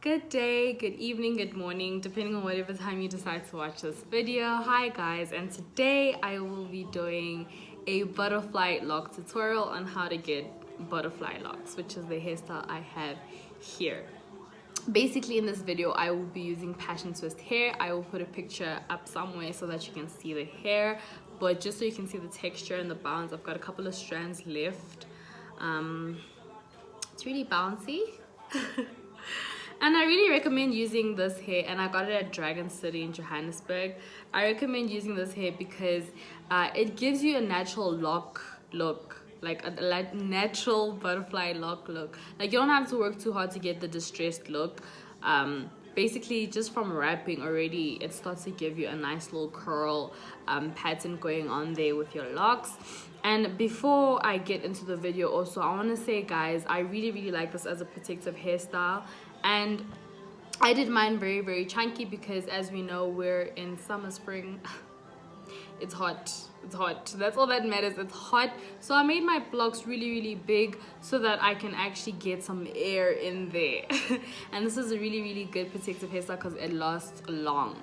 Good day, good evening, good morning, depending on whatever time you decide to watch this video. Hi guys, and today I will be doing a butterfly lock tutorial on how to get butterfly locks, which is the hairstyle I have here. Basically in this video I will be using passion twist hair. I will put a picture up somewhere so that you can see the hair, but just so you can see the texture and the bounce, I've got a couple of strands left. It's really bouncy. And I really recommend using this hair, and I got it at Dragon City in Johannesburg. I recommend using this hair because it gives you a natural lock look, like a natural butterfly lock look. Like you don't have to work too hard to get the distressed look. Basically just from wrapping already, it starts to give you a nice little curl pattern going on there with your locks. And before I get into the video also, I want to say guys, I really like this as a protective hairstyle. And I did mine very chunky because as we know, we're in summer, spring. It's hot. That's all that matters. It's hot. So I made my blocks really big so that I can actually get some air in there. And this is a really good protective hairstyle because it lasts long.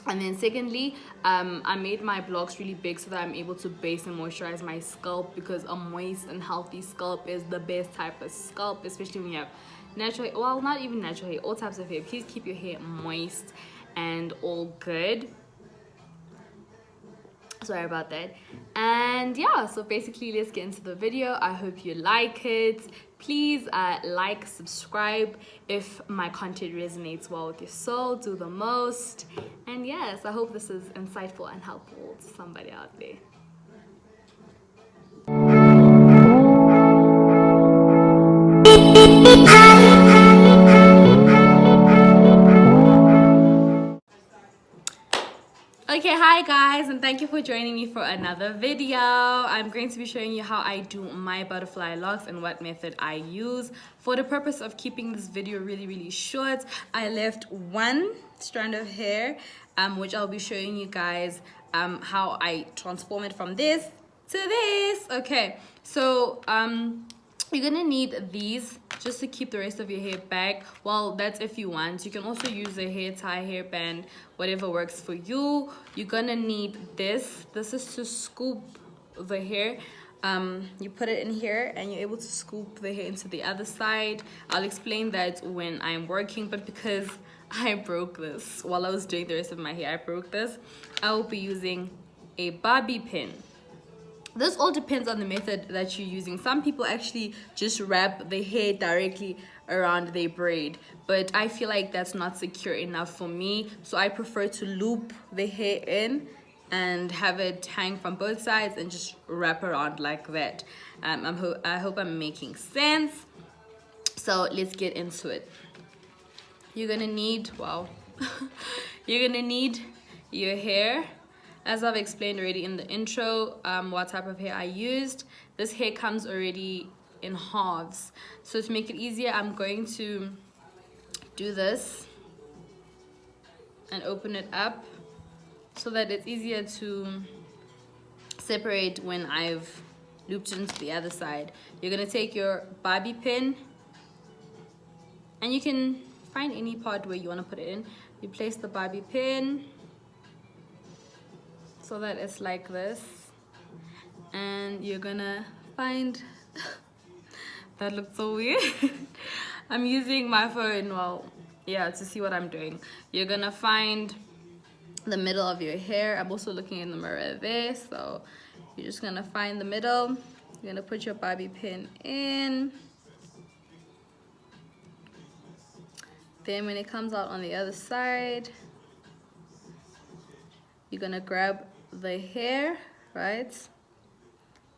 And then secondly, I made my blocks really big so that I'm able to base and moisturize my scalp, because a moist and healthy scalp is the best type of scalp, especially when you have natural hair. Well, not even natural hair, all types of hair. Please keep your hair moist and all good. Sorry about that. And yeah, so basically let's get into the video. I hope you like it. Please like, subscribe. If my content resonates well with your soul, do the most. And yes, I hope this is insightful and helpful to somebody out there. Okay, hi guys, and thank you for joining me for another video. I'm going to be showing you how I do my butterfly locks and what method I use. For the purpose of keeping this video really short, I left one strand of hair, which I'll be showing you guys how I transform it from this to this. Okay, so you're gonna need these just to keep the rest of your hair back. Well, that's if you want. You can also use a hair tie, hairband, whatever works for you. You're gonna need this. This is to scoop the hair. You put it in here and you're able to scoop the hair into the other side. I'll explain that when I'm working, but because I broke this while I was doing the rest of my hair, I broke this, I will be using a bobby pin. This all depends on the method that you're using. Some people actually just wrap the hair directly around their braid, but I feel like that's not secure enough for me, so I prefer to loop the hair in and have it hang from both sides and just wrap around like that. I hope I'm making sense. So let's get into it. You're gonna need, wow, you're gonna need your hair. As I've explained already in the intro, what type of hair I used. This hair comes already in halves. So to make it easier, I'm going to do this and open it up so that it's easier to separate when I've looped it into the other side. You're gonna take your bobby pin, and you can find any part where you wanna put it in. You place the bobby pin so that it's like this, and you're gonna find that looks so weird. I'm using my phone, well, yeah, to see what I'm doing. You're gonna find the middle of your hair. I'm also looking in the mirror there, so you're just gonna find the middle. You're gonna put your bobby pin in. Then when it comes out on the other side, you're gonna grab the hair, right?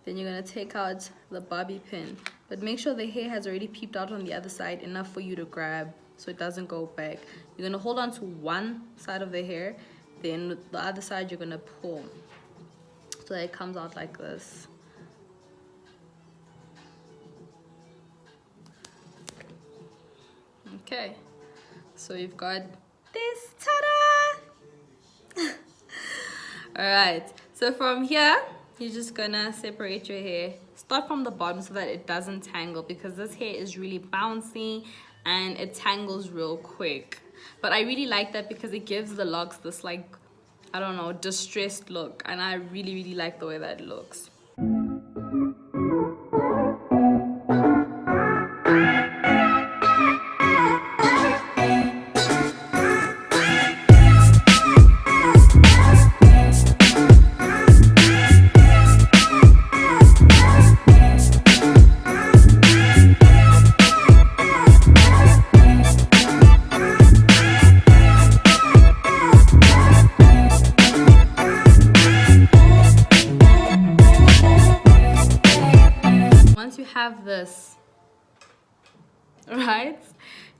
Then you're gonna take out the bobby pin, but make sure the hair has already peeped out on the other side enough for you to grab so it doesn't go back. You're gonna hold on to one side of the hair, then the other side you're gonna pull so that it comes out like this. Okay, so you've got this. Ta-da! All right, so from here you're just gonna separate your hair. Start from the bottom so that it doesn't tangle, because this hair is really bouncy and it tangles real quick. But I really like that because it gives the locks this, like, I don't know, distressed look, and I really, really like the way that looks. Once you have this, right,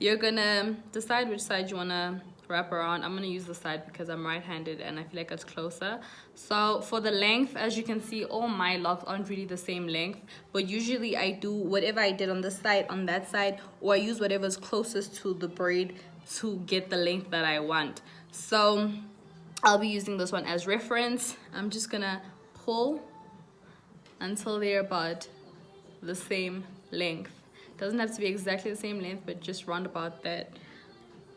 you're gonna decide which side you want to wrap around. I'm gonna use the side because I'm right-handed and I feel like it's closer. So for the length, as you can see, all my locks aren't really the same length, but usually I do whatever I did on this side on that side, or I use whatever's closest to the braid to get the length that I want. So I'll be using this one as reference. I'm just gonna pull until they're about the same length. Doesn't have to be exactly the same length, but just round about that.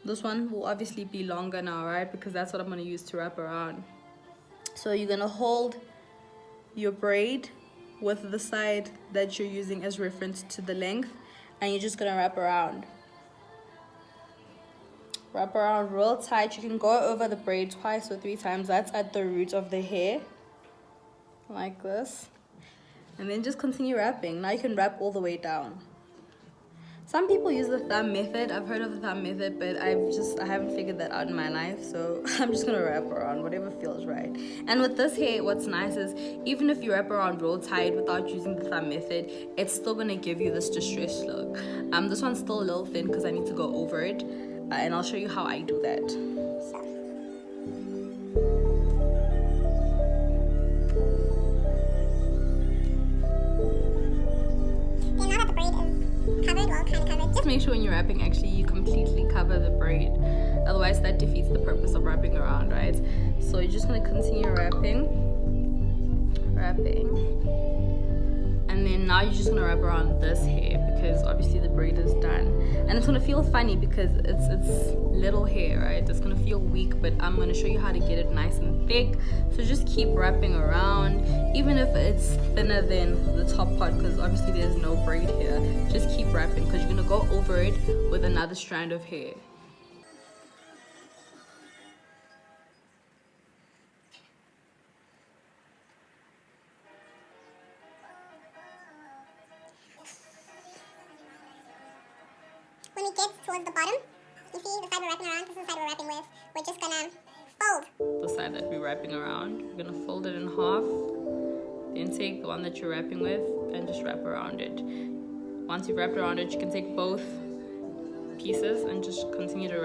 This one will obviously be longer now, right? Because that's what I'm going to use to wrap around. So you're going to hold your braid with the side that you're using as reference to the length, and you're just going to wrap around. Wrap around real tight. You can go over the braid twice or 3 times. That's at the root of the hair, like this. And then just continue wrapping. Now you can wrap all the way down. Some people use the thumb method. I've heard of the thumb method, but I haven't figured that out in my life. So I'm just gonna wrap around whatever feels right. And with this hair, what's nice is even if you wrap around real tight without using the thumb method, it's still gonna give you this distressed look. This one's still a little thin because I need to go over it, and I'll show you how I do that. Just make sure when you're wrapping, actually, you completely cover the braid. Otherwise, that defeats the purpose of wrapping around, right? So you're just going to continue wrapping. And then now you're just going to wrap around this hair because obviously the braid is done. And it's going to feel funny because it's little hair, right? It's going to feel weak, but I'm going to show you how to get it nice and thick. So just keep wrapping around, even if it's thinner than the top part, because obviously there's no braid here. Just keep wrapping because you're going to go over it with another strand of hair. When we get towards the bottom, you see the side we're wrapping around, this is the side we're wrapping with. We're just gonna fold the side that we're wrapping around. You're gonna fold it in half, then take the one that you're wrapping with and just wrap around it. Once you've wrapped around it, you can take both pieces and just continue to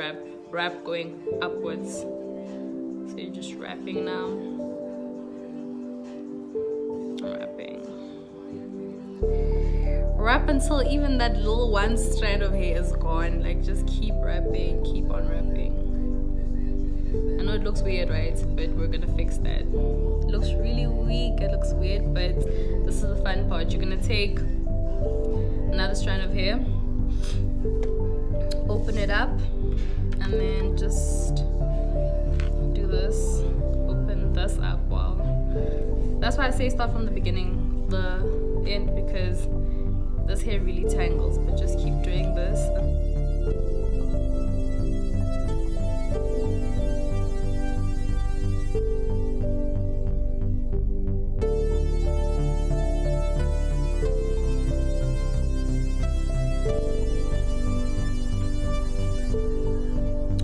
wrap going upwards. So you're just wrapping now. Wrap until even that little one strand of hair is gone. Like, just keep wrapping, keep on wrapping. I know it looks weird, right? But we're gonna fix that. It looks really weak, it looks weird, but this is the fun part. You're gonna take another strand of hair, open it up, and then just do this, open this up. Wow, that's why I say start from the beginning, the end, because this hair really tangles, but just keep doing this.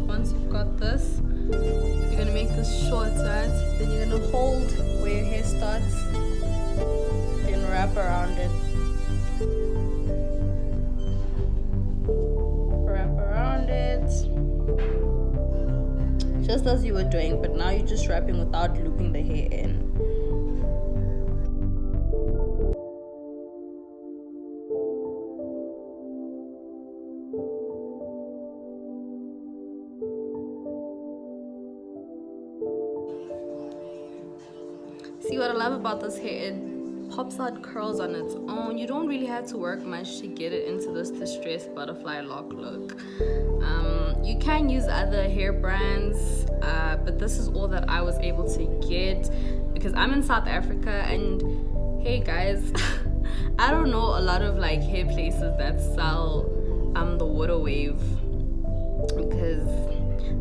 Once you've got this, you're gonna make this short, right? Then you're gonna hold where your hair starts, then wrap around it. Just as you were doing, but now you're just wrapping without looping the hair in. See, what I love about this hair, it pops out curls on its own. You don't really have to work much to get it into this distressed butterfly lock look. You can use other hair brands, but this is all that I was able to get because I'm in South Africa. And hey guys, I don't know a lot of like hair places that sell the water wave, because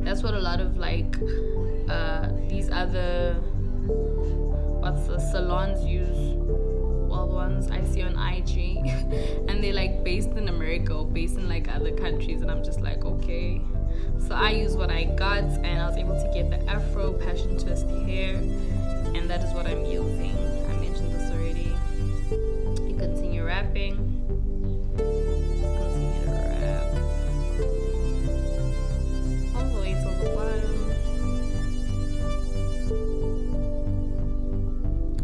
that's what a lot of like these other salons use. Well, the ones I see on IG and they're like based in America or based in like other countries, and I'm just like, okay. So I use what I got, and I was able to get the Afro Passion Twist hair, and that is what I'm using. I mentioned this already. You continue wrapping. Continue to wrap all the way till the bottom.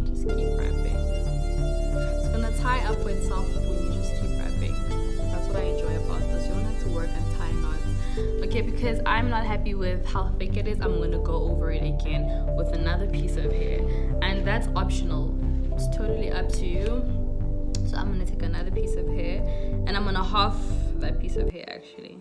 Just keep wrapping. It's gonna tie up for itself when you just keep wrapping. That's what I enjoy about this. You don't have to work and tie knots. Okay, because I'm not happy with how thick it is, I'm going to go over it again with another piece of hair, and that's optional. It's totally up to you. So I'm going to take another piece of hair, and I'm going to half that piece of hair actually.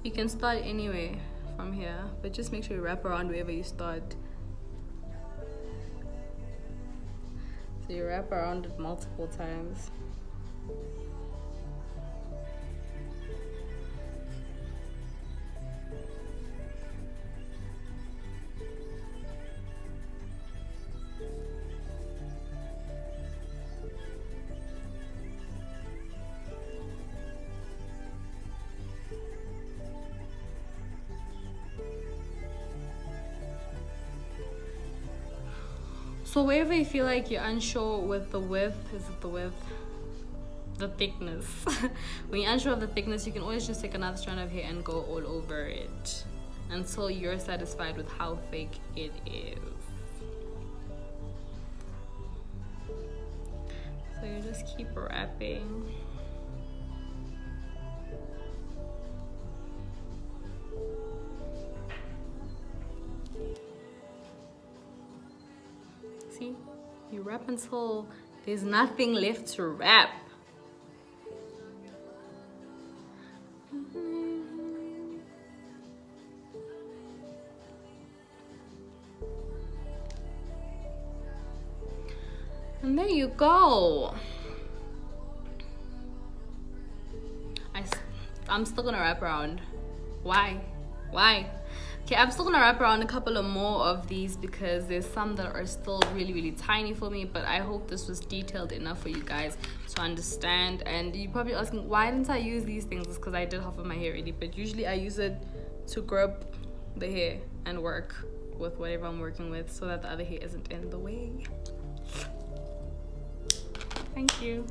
You can start anywhere from here, but just make sure you wrap around wherever you start. So you wrap around it multiple times. So wherever you feel like you're unsure with the width, is it the width? The thickness. When you're unsure of the thickness, you can always just take another strand of hair and go all over it until you're satisfied with how thick it is. So you just keep wrapping. See, you wrap until there's nothing left to wrap. And there you go. I'm still gonna wrap around. Why? Okay, I'm still gonna wrap around a couple of more of these because there's some that are still really tiny for me, but I hope this was detailed enough for you guys to understand. And you're probably asking, why didn't I use these things? It's because I did half of my hair already, but usually I use it to grab the hair and work with whatever I'm working with so that the other hair isn't in the way. Thank you.